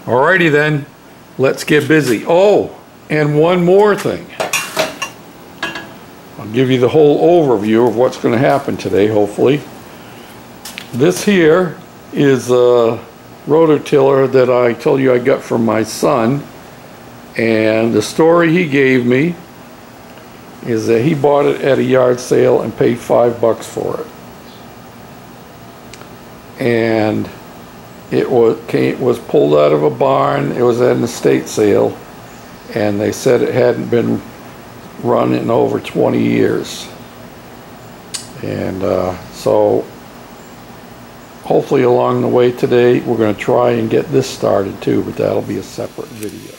Alrighty then, let's get busy. Oh, and one more thing. I'll give you the whole overview of what's going to happen today, hopefully. This here is a rototiller that I told you I got from my son. And the story he gave me is that he bought it at a yard sale and paid $5 for it. And it was pulled out of a barn. It was at an estate sale, and they said it hadn't been run in over 20 years. And so hopefully along the way today we're going to try and get this started too, but that'll be a separate video.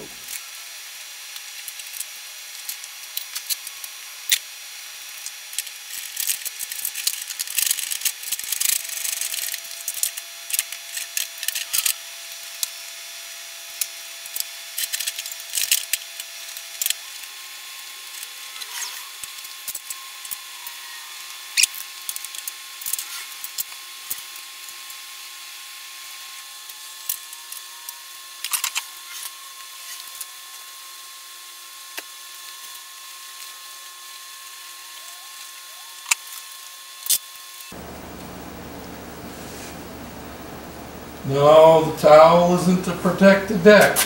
No, the towel isn't to protect the deck.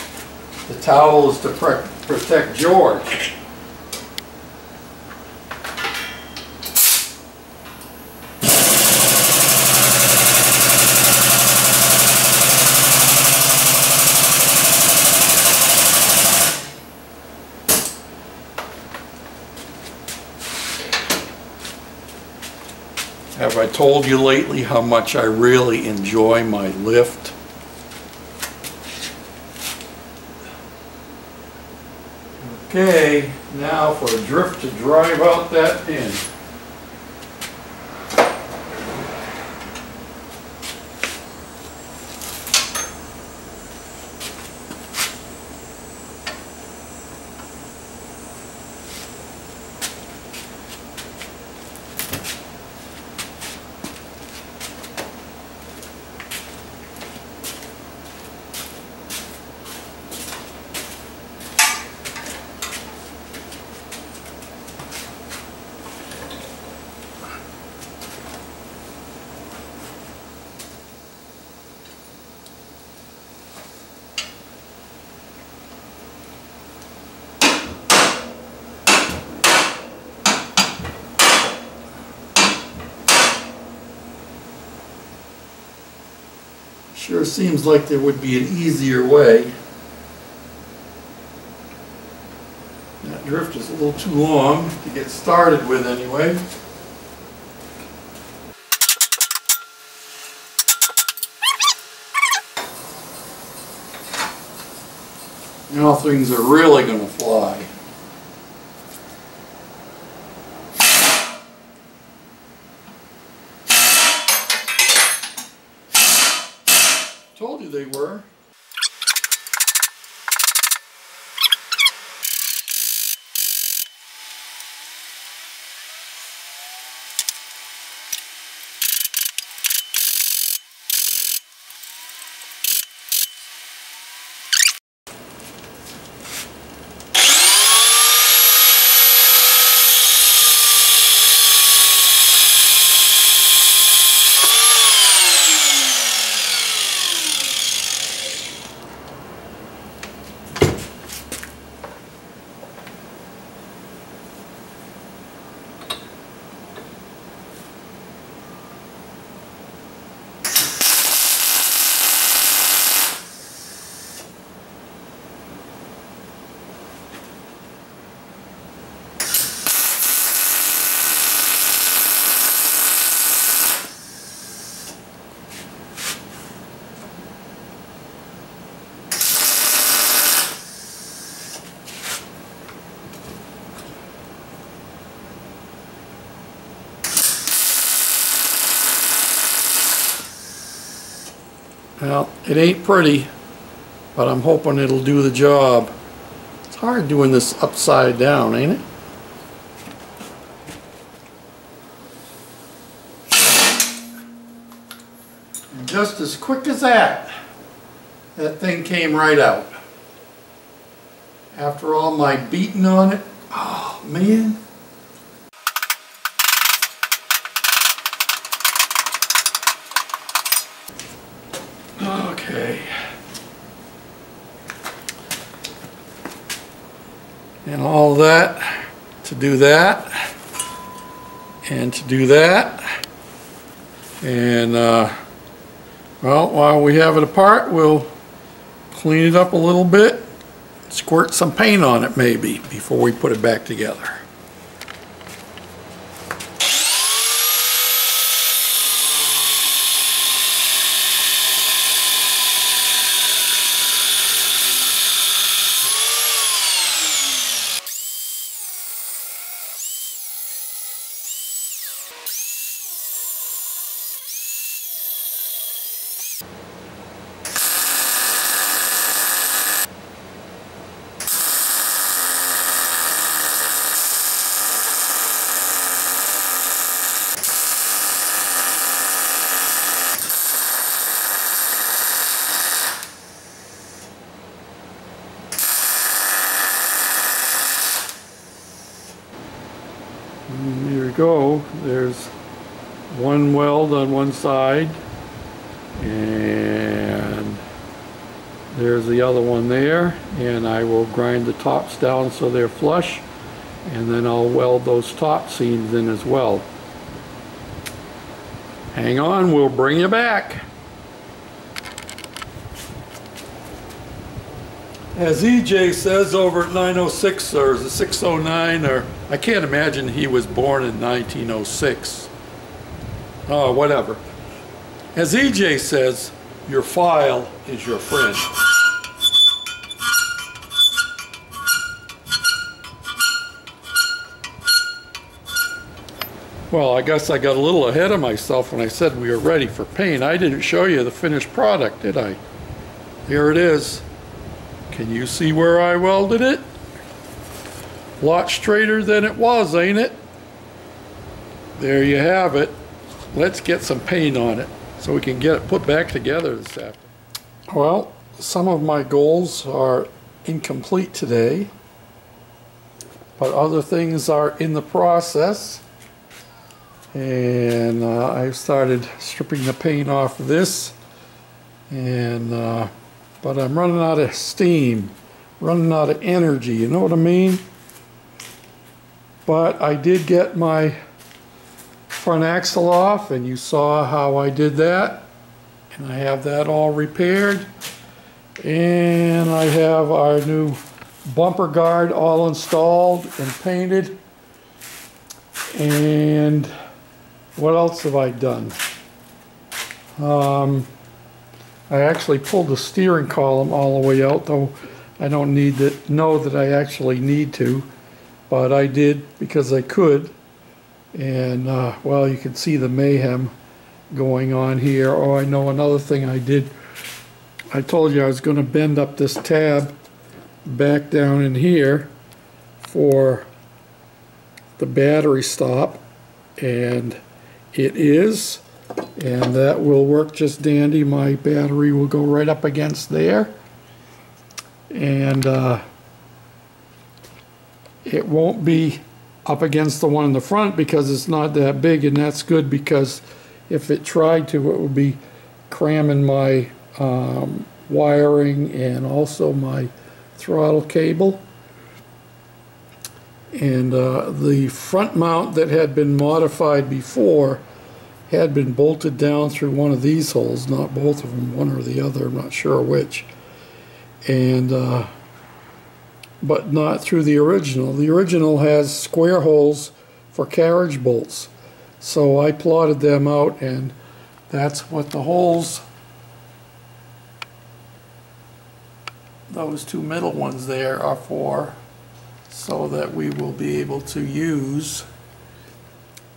The towel is to protect George. Have I told you lately how much I really enjoy my lift? Okay, now for a drift to drive out that pin. Sure seems like there would be an easier way. That drift is a little too long to get started with anyway. Now things are really going to fly. Told you they were. Well, it ain't pretty, but I'm hoping it'll do the job. It's hard doing this upside down, ain't it? And just as quick as that. That thing came right out. After all my beating on it, oh man. Okay. And all that to do that and to do that. And well, while we have it apart, we'll clean it up a little bit, squirt some paint on it maybe before we put it back together. And here we go. There's one weld on one side, and there's the other one there, and I will grind the tops down so they're flush, and then I'll weld those top seams in as well. Hang on, we'll bring you back. As EJ says over at 906, or is it 609, or I can't imagine he was born in 1906. Oh, whatever. As EJ says, your file is your friend. Well, I guess I got a little ahead of myself when I said we were ready for paint. I didn't show you the finished product, did I? Here it is. Can you see where I welded it? A lot straighter than it was, ain't it? There you have it. Let's get some paint on it so we can get it put back together this afternoon. Well, some of my goals are incomplete today, but other things are in the process. And I've started stripping the paint off of this, and but I'm running out of steam, running out of energy, you know what I mean? But I did get my front axle off, and you saw how I did that, and I have that all repaired, and I have our new bumper guard all installed and painted. And what else have I done? I actually pulled the steering column all the way out, though I don't need to know that I actually need to, but I did because I could. And well, you can see the mayhem going on here. Oh, I know another thing I did. I told you I was going to bend up this tab back down in here for the battery stop, and it is, and that will work just dandy. My battery will go right up against there, and it won't be up against the one in the front because it's not that big, and that's good, because if it tried to, it would be cramming my wiring and also my throttle cable. And the front mount that had been modified before had been bolted down through one of these holes, not both of them, one or the other, I'm not sure which. And but not through the original. The original has square holes for carriage bolts. So I plotted them out, and that's what the holes, those two middle ones there, are for, so that we will be able to use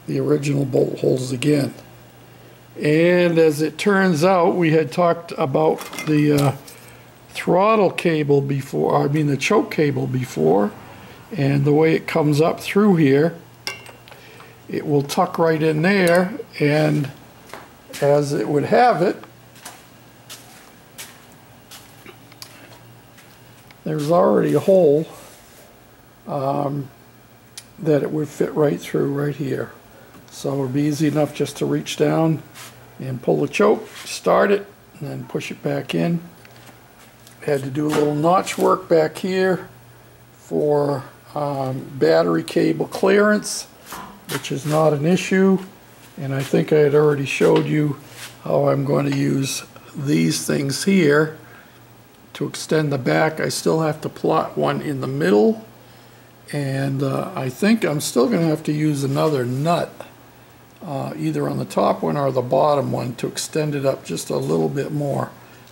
the original bolt holes again. And as it turns out, we had talked about the throttle cable before, I mean the choke cable before, and the way it comes up through here, it will tuck right in there, and as it would have it, there's already a hole that it would fit right through right here. So it would be easy enough just to reach down and pull the choke, start it, and then push it back in. Had to do a little notch work back here for battery cable clearance, which is not an issue. And I think I had already showed you how I'm going to use these things here to extend the back. I still have to plot one in the middle, and I think I'm still going to have to use another nut, either on the top one or the bottom one, to extend it up just a little bit more.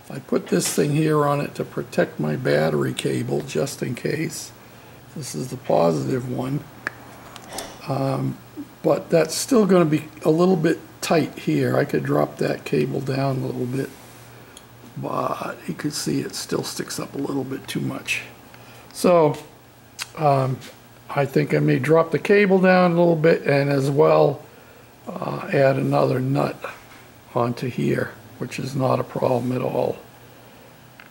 I put this thing here on it to protect my battery cable just in case. This is the positive one. But that's still going to be a little bit tight here. I could drop that cable down a little bit, but you could see it still sticks up a little bit too much. So I think I may drop the cable down a little bit, and as well add another nut onto here, which is not a problem at all.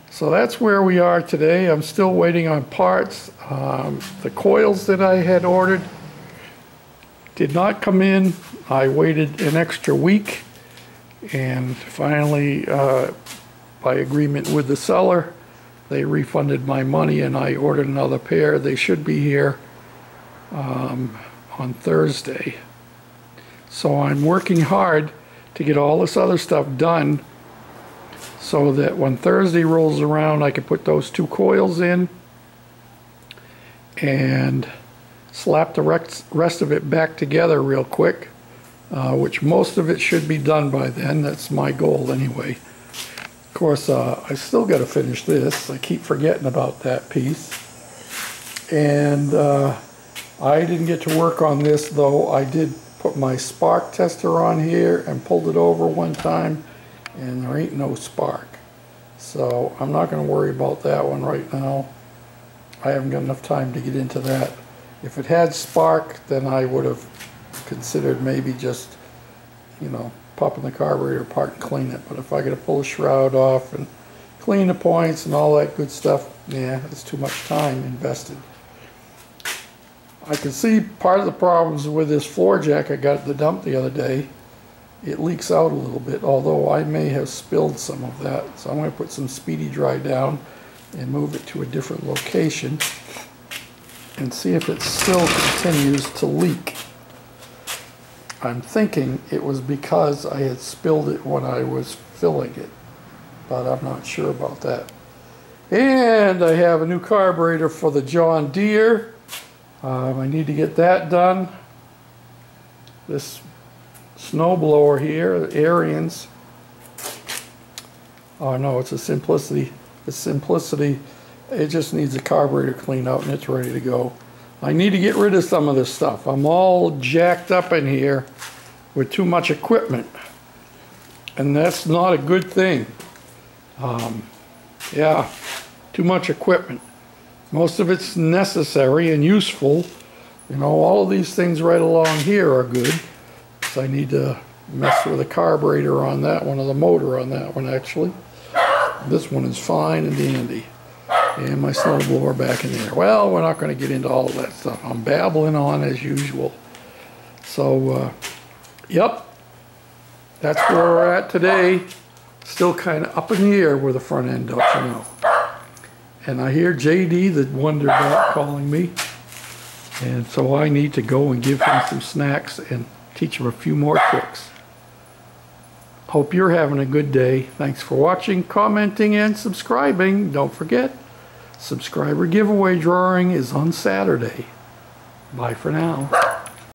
So that's where we are today. I'm still waiting on parts. The coils that I had ordered did not come in. I waited an extra week, and finally, by agreement with the seller, they refunded my money and I ordered another pair. They should be here on Thursday. So I'm working hard to get all this other stuff done so that when Thursday rolls around, I can put those two coils in and slap the rest of it back together real quick, which most of it should be done by then. That's my goal anyway. Of course, I still got to finish this. I keep forgetting about that piece. And I didn't get to work on this, though. I did put my spark tester on here and pulled it over one time, and there ain't no spark. So I'm not going to worry about that one right now. I haven't got enough time to get into that. If it had spark, then I would have considered maybe just, you know, popping the carburetor apart and clean it. But if I got to pull the shroud off and clean the points and all that good stuff, yeah, it's too much time invested. I can see part of the problems with this floor jack I got at the dump the other day. It leaks out a little bit, although I may have spilled some of that. So I'm going to put some Speedy Dry down and move it to a different location and see if it still continues to leak. I'm thinking it was because I had spilled it when I was filling it, but I'm not sure about that. And I have a new carburetor for the John Deere. I need to get that done. This snowblower here, the Ariens. Oh no, it's a Simplicity. The Simplicity, it just needs a carburetor cleaned out and it's ready to go. I need to get rid of some of this stuff. I'm all jacked up in here with too much equipment, and that's not a good thing. Yeah, too much equipment. Most of it's necessary and useful. You know, all of these things right along here are good. So I need to mess with the carburetor on that one, or the motor on that one actually. This one is fine and dandy. And my snowblower back in there. Well, we're not going to get into all of that stuff. I'm babbling on as usual. So, yep. That's where we're at today. Still kind of up in the air with the front end, don't you know. And I hear JD, the Wonder Dog, calling me. And so I need to go and give him some snacks and teach him a few more tricks. Hope you're having a good day. Thanks for watching, commenting, and subscribing. Don't forget, subscriber giveaway drawing is on Saturday. Bye for now.